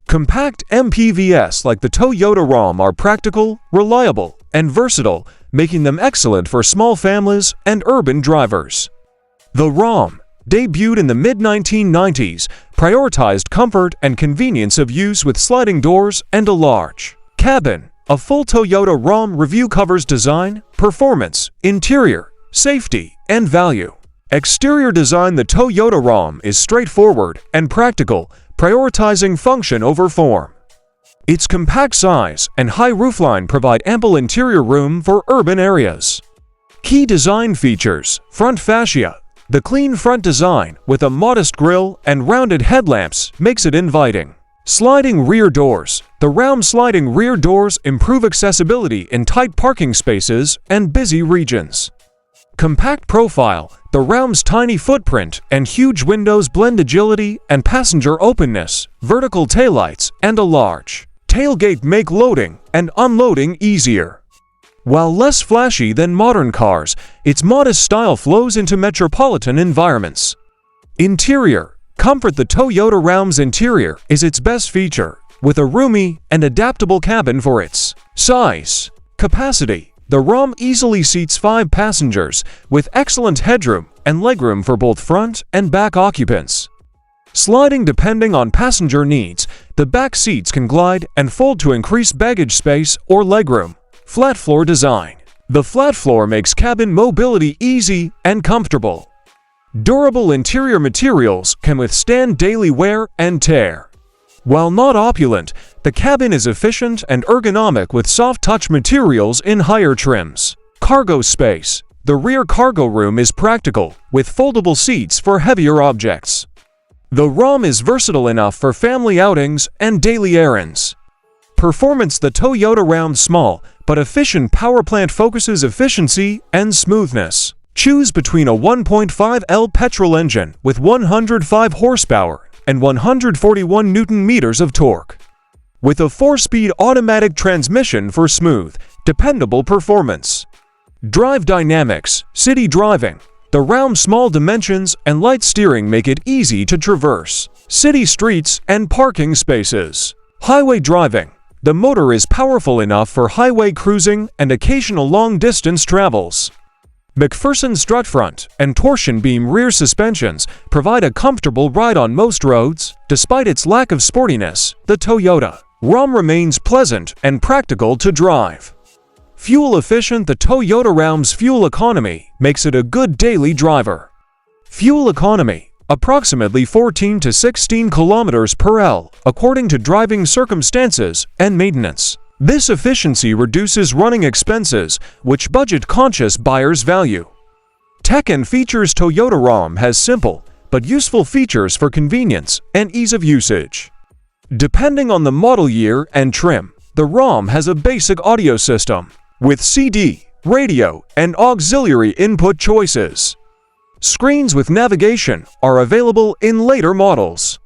Compact MPVs like the Toyota Raum are practical, reliable, and versatile, making them excellent for small families and urban drivers. The Raum, debuted in the mid-1990s, prioritized comfort and convenience of use with sliding doors and a large cabin. A full Toyota Raum review covers design, performance, interior, safety, and value. Exterior design. The Toyota Raum is straightforward and practical, prioritizing function over form. Its compact size and high roofline provide ample interior room for urban areas. Key design features: front fascia. The clean front design, with a modest grille and rounded headlamps, makes it inviting. Sliding rear doors. The Raum sliding rear doors improve accessibility in tight parking spaces and busy regions. Compact profile. The Raum's tiny footprint and huge windows blend agility and passenger openness. Vertical taillights and a large tailgate make loading and unloading easier. While less flashy than modern cars, its modest style flows into metropolitan environments. Interior. Comfort. The Toyota Raum's interior is its best feature, with a roomy and adaptable cabin for its size. Capacity. The Raum easily seats 5 passengers, with excellent headroom and legroom for both front and back occupants. Sliding. Depending on passenger needs, the back seats can glide and fold to increase baggage space or legroom. Flat floor design. The flat floor makes cabin mobility easy and comfortable. Durable interior materials can withstand daily wear and tear. While not opulent, the cabin is efficient and ergonomic with soft-touch materials in higher trims. Cargo space. The rear cargo room is practical, with foldable seats for heavier objects. The Raum is versatile enough for family outings and daily errands. Performance. The Toyota Raum's small but efficient powerplant focuses efficiency and smoothness. Choose between a 1.5L petrol engine with 105 horsepower and 141 Nm of torque, with a 4-speed automatic transmission for smooth, dependable performance. Drive dynamics. City driving. The Raum's small dimensions and light steering make it easy to traverse city streets and parking spaces. Highway driving. The motor is powerful enough for highway cruising and occasional long-distance travels. McPherson strut front and torsion beam rear suspensions provide a comfortable ride on most roads. Despite its lack of sportiness, the Toyota Raum remains pleasant and practical to drive. Fuel efficient. The Toyota Raum's fuel economy makes it a good daily driver. Fuel economy. Approximately 14 to 16 km per L, according to driving circumstances and maintenance. This efficiency reduces running expenses, which budget-conscious buyers value. Tech and features. Toyota Raum has simple but useful features for convenience and ease of usage. Depending on the model year and trim, the Raum has a basic audio system with CD, radio, and auxiliary input choices. Screens with navigation are available in later models.